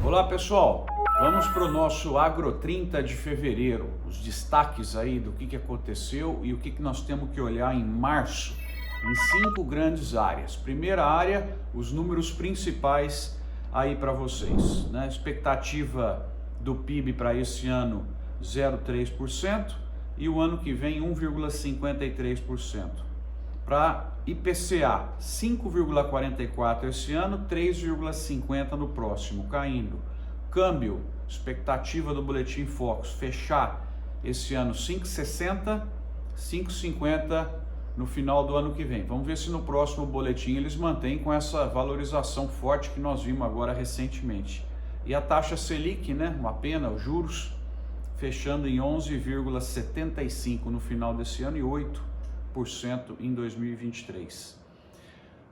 Olá pessoal, vamos para o nosso Agro 30 de fevereiro, os destaques aí do que aconteceu e o que nós temos que olhar em março, em 5 grandes áreas. Primeira área, os números principais aí para vocês, né? Expectativa do PIB para esse ano 0,3% e o ano que vem 1,53%. Para IPCA 5,44 esse ano, 3,50 no próximo, caindo. Câmbio, expectativa do Boletim Focus, fechar esse ano 5,60, 5,50 no final do ano que vem. Vamos ver se no próximo boletim eles mantêm com essa valorização forte que nós vimos agora recentemente. E a taxa Selic, né, uma pena, os juros, fechando em 11,75 no final desse ano e 8% em 2023.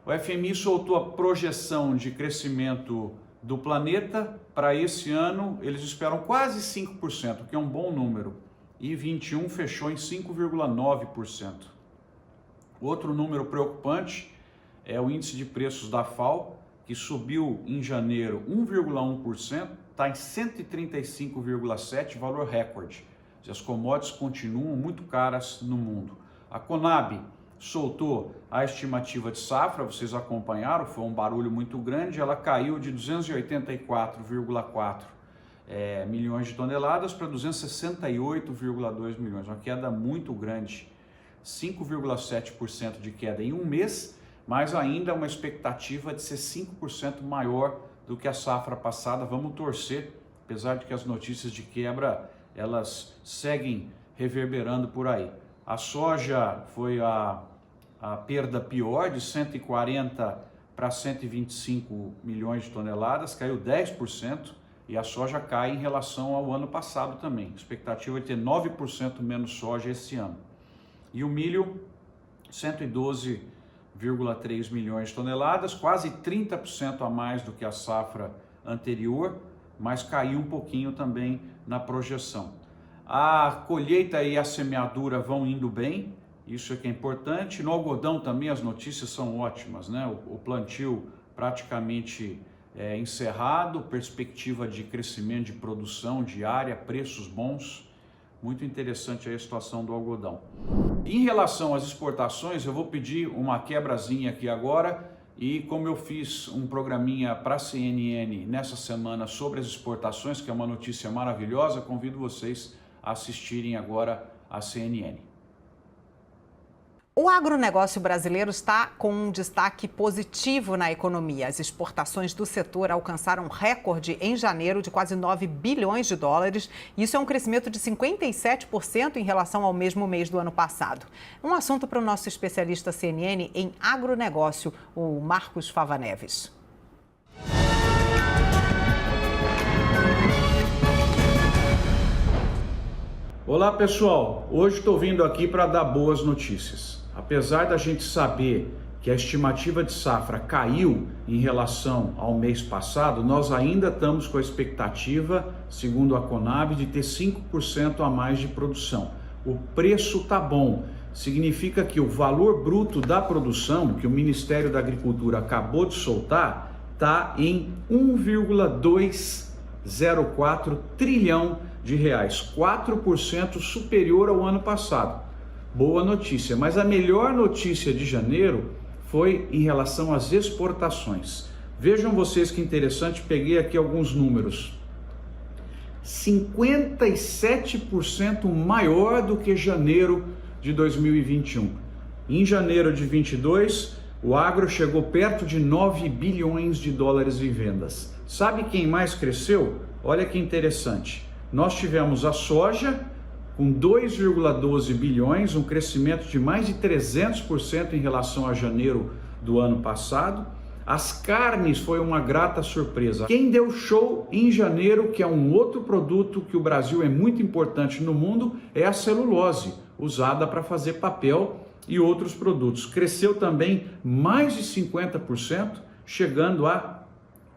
O FMI soltou a projeção de crescimento do planeta para esse ano, eles esperam quase 5%, que é um bom número, e 21 fechou em 5,9%. Outro número preocupante é o índice de preços da FAO, que subiu em janeiro 1,1%, está em 135,7, valor recorde. As commodities continuam muito caras no mundo. A Conab soltou a estimativa de safra, vocês acompanharam, foi um barulho muito grande, ela caiu de 284,4 milhões de toneladas para 268,2 milhões, uma queda muito grande, 5,7% de queda em um mês, mas ainda uma expectativa de ser 5% maior do que a safra passada. Vamos torcer, apesar de que as notícias de quebra, elas seguem reverberando por aí. A soja foi a perda pior, de 140 para 125 milhões de toneladas, caiu 10%, e a soja cai em relação ao ano passado também. A expectativa é ter 9% menos soja esse ano. E o milho, 112,3 milhões de toneladas, quase 30% a mais do que a safra anterior, mas caiu um pouquinho também na projeção. A colheita e a semeadura vão indo bem, isso é que é importante. No algodão também as notícias são ótimas, né? O plantio praticamente encerrado, perspectiva de crescimento de produção diária, preços bons, muito interessante aí a situação do algodão. Em relação às exportações, eu vou pedir uma quebrazinha aqui agora, e como eu fiz um programinha para a CNN nessa semana sobre as exportações, que é uma notícia maravilhosa, convido vocês a assistirem agora a CNN. O agronegócio brasileiro está com um destaque positivo na economia. As exportações do setor alcançaram um recorde em janeiro de quase 9 bilhões de dólares. Isso é um crescimento de 57% em relação ao mesmo mês do ano passado. Um assunto para o nosso especialista CNN em agronegócio, o Marcos Fava Neves. Olá pessoal, hoje estou vindo aqui para dar boas notícias. Apesar da gente saber que a estimativa de safra caiu em relação ao mês passado, nós ainda estamos com a expectativa, segundo a Conab, de ter 5% a mais de produção. O preço está bom, significa que o valor bruto da produção, que o Ministério da Agricultura acabou de soltar, está em 1,204 trilhão de reais, 4% superior ao ano passado. Boa notícia, mas a melhor notícia de janeiro foi em relação às exportações. Vejam vocês que interessante, peguei aqui alguns números. 57% maior do que janeiro de 2021. Em janeiro de 22, o agro chegou perto de 9 bilhões de dólares em vendas. Sabe quem mais cresceu? Olha que interessante. Nós tivemos a soja com 2,12 bilhões, um crescimento de mais de 300% em relação a janeiro do ano passado. As carnes foi uma grata surpresa. Quem deu show em janeiro, que é um outro produto que o Brasil é muito importante no mundo, é a celulose, usada para fazer papel e outros produtos. Cresceu também mais de 50%, chegando a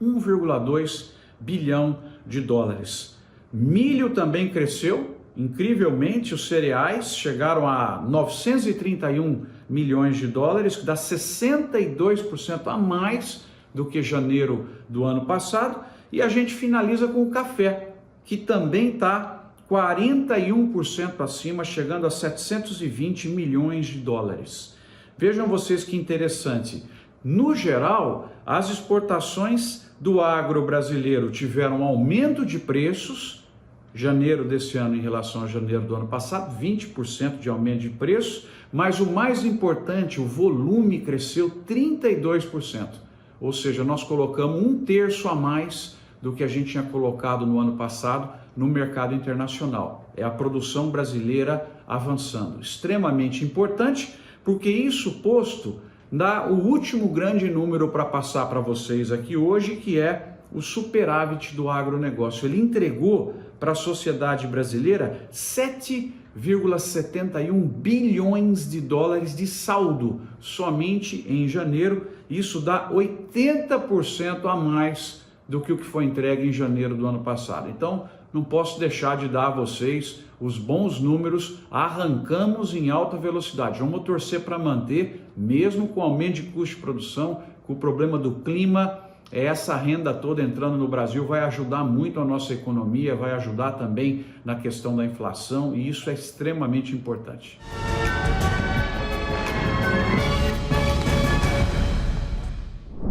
1,2 bilhão de dólares. Milho também cresceu, incrivelmente, os cereais chegaram a 931 milhões de dólares, que dá 62% a mais do que janeiro do ano passado. E a gente finaliza com o café, que também está 41% acima, chegando a 720 milhões de dólares. Vejam vocês que interessante. No geral, as exportações do agro brasileiro tiveram um aumento de preços, janeiro desse ano em relação a janeiro do ano passado, 20% de aumento de preços, mas o mais importante, o volume cresceu 32%. Ou seja, nós colocamos 1/3 a mais do que a gente tinha colocado no ano passado no mercado internacional. É a produção brasileira avançando. Extremamente importante, porque isso posto dá o último grande número para passar para vocês aqui hoje, que é o superávit do agronegócio. Ele entregou para a sociedade brasileira 7,71 bilhões de dólares de saldo somente em janeiro. Isso dá 80% a mais do que o que foi entregue em janeiro do ano passado. Então, não posso deixar de dar a vocês os bons números. Arrancamos em alta velocidade. Vamos torcer para manter, mesmo com aumento de custo de produção, com o problema do clima. Essa renda toda entrando no Brasil vai ajudar muito a nossa economia, vai ajudar também na questão da inflação, e isso é extremamente importante.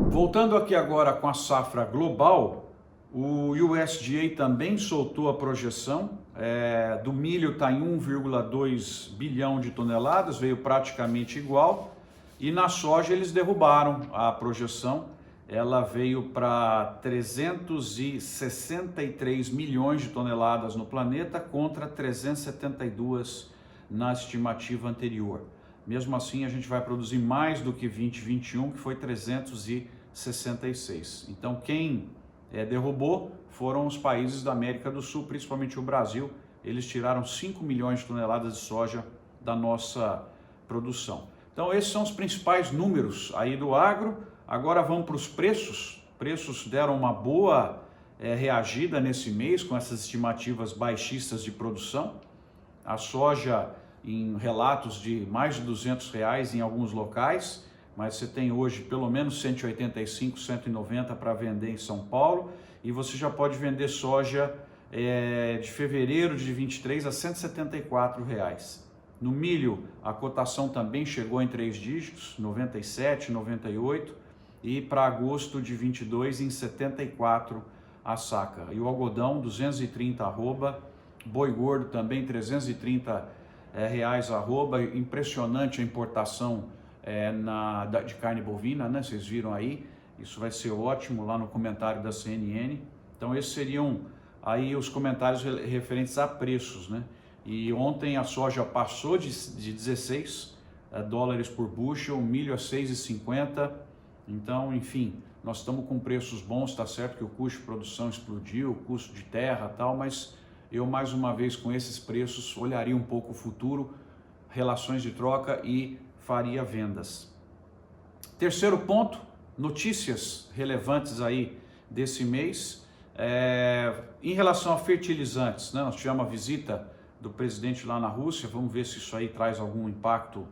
Voltando aqui agora com a safra global, o USDA também soltou a projeção, do milho está em 1,2 bilhão de toneladas, veio praticamente igual, e na soja eles derrubaram a projeção, ela veio para 363 milhões de toneladas no planeta contra 372 na estimativa anterior. Mesmo assim, a gente vai produzir mais do que 2021, que foi 366. Então, quem derrubou foram os países da América do Sul, principalmente o Brasil. Eles tiraram 5 milhões de toneladas de soja da nossa produção. Então, esses são os principais números aí do agro. Agora vamos para os preços. Preços deram uma boa reagida nesse mês com essas estimativas baixistas de produção. A soja em relatos de mais de R$200 em alguns locais, mas você tem hoje pelo menos 185, 190 para vender em São Paulo, e você já pode vender soja de fevereiro de 23 a R$174. No milho, a cotação também chegou em 3 dígitos, 97, 98, e para agosto de 22 em 74 a saca. E o algodão, 230 arroba, boi gordo também 330 reais arroba. Impressionante a importação de carne bovina, né? Vocês viram aí, isso vai ser ótimo lá no comentário da CNN. Então esses seriam aí os comentários referentes a preços, né? E ontem a soja passou de 16 dólares por bushel, o milho a 6,50. Então, enfim, nós estamos com preços bons, tá certo que o custo de produção explodiu, o custo de terra e tal, mas eu mais uma vez com esses preços olharia um pouco o futuro, relações de troca e faria vendas. Terceiro ponto, notícias relevantes aí desse mês, em relação a fertilizantes, né? Nós tivemos a visita do presidente lá na Rússia, vamos ver se isso aí traz algum impacto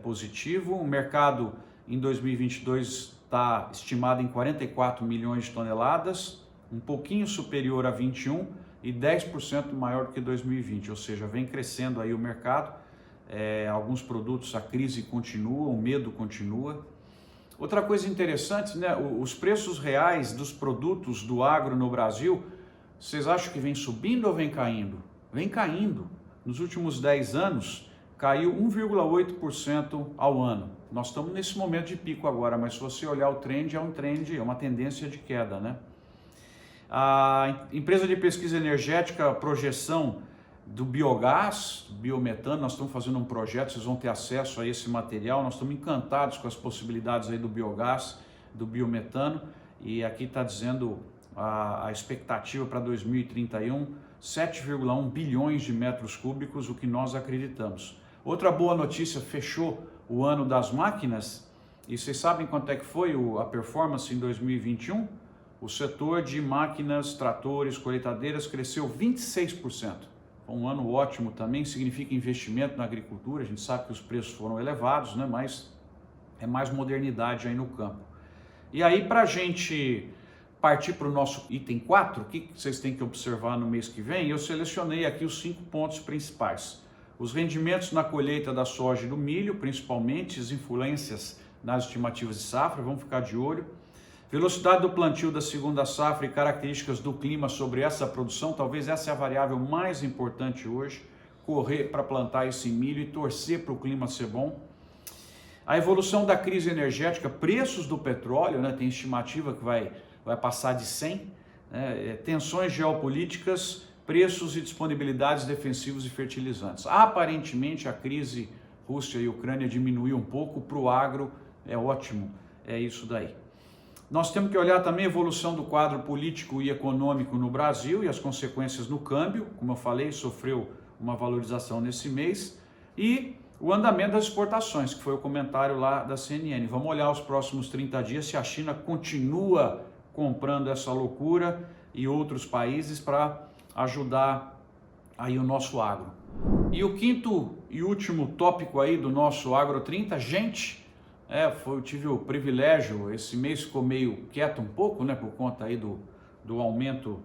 positivo. O mercado em 2022 está estimado em 44 milhões de toneladas, um pouquinho superior a 21 e 10% maior do que 2020, ou seja, vem crescendo aí o mercado. Alguns produtos a crise continua, o medo continua. Outra coisa interessante, né? Os preços reais dos produtos do agro no Brasil, vocês acham que vem subindo ou vem caindo? Vem caindo. Nos últimos 10 anos, caiu 1,8% ao ano. Nós estamos nesse momento de pico agora, mas se você olhar o trend, é uma tendência de queda, né? A empresa de pesquisa energética, projeção do biogás, biometano, nós estamos fazendo um projeto, vocês vão ter acesso a esse material, nós estamos encantados com as possibilidades aí do biogás, do biometano, e aqui está dizendo a expectativa para 2031, 7,1 bilhões de metros cúbicos, o que nós acreditamos. Outra boa notícia, fechou o ano das máquinas, e vocês sabem quanto é que foi a performance em 2021? O setor de máquinas, tratores, colheitadeiras cresceu 26%. Um ano ótimo também, significa investimento na agricultura, a gente sabe que os preços foram elevados, né? Mas é mais modernidade aí no campo. E aí, para a gente partir para o nosso item 4, o que vocês têm que observar no mês que vem, eu selecionei aqui os 5 pontos principais. Os rendimentos na colheita da soja e do milho, principalmente, as influências nas estimativas de safra, vamos ficar de olho. Velocidade do plantio da segunda safra e características do clima sobre essa produção, talvez essa é a variável mais importante hoje, correr para plantar esse milho e torcer para o clima ser bom. A evolução da crise energética, preços do petróleo, né, tem estimativa que vai passar de 100, né, tensões geopolíticas, preços e disponibilidades defensivos e fertilizantes. Aparentemente a crise Rússia e Ucrânia diminuiu um pouco, para o agro é ótimo, é isso daí. Nós temos que olhar também a evolução do quadro político e econômico no Brasil e as consequências no câmbio, como eu falei, sofreu uma valorização nesse mês, e o andamento das exportações, que foi o comentário lá da CNN. Vamos olhar os próximos 30 dias se a China continua comprando essa loucura e outros países para ajudar aí o nosso agro. E o quinto e último tópico aí do nosso Agro 30, gente, eu tive o privilégio, esse mês ficou meio quieto um pouco, né, por conta aí do aumento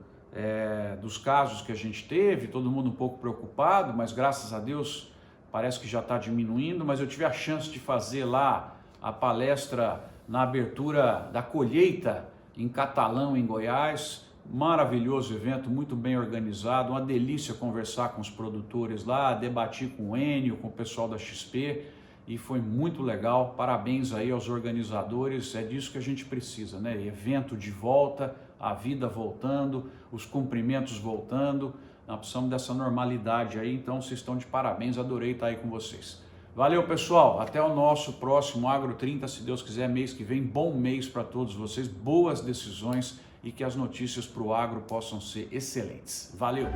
dos casos que a gente teve, todo mundo um pouco preocupado, mas graças a Deus parece que já está diminuindo, mas eu tive a chance de fazer lá a palestra na abertura da colheita em Catalão, em Goiás, maravilhoso evento, muito bem organizado, uma delícia conversar com os produtores lá, debater com o Enio, com o pessoal da XP, e foi muito legal. Parabéns aí aos organizadores, é disso que a gente precisa, né? Evento de volta, a vida voltando, os cumprimentos voltando, nós precisamos dessa normalidade aí, então vocês estão de parabéns, adorei estar aí com vocês. Valeu, pessoal, até o nosso próximo Agro 30, se Deus quiser, mês que vem. Bom mês para todos vocês, boas decisões e que as notícias para o agro possam ser excelentes. Valeu!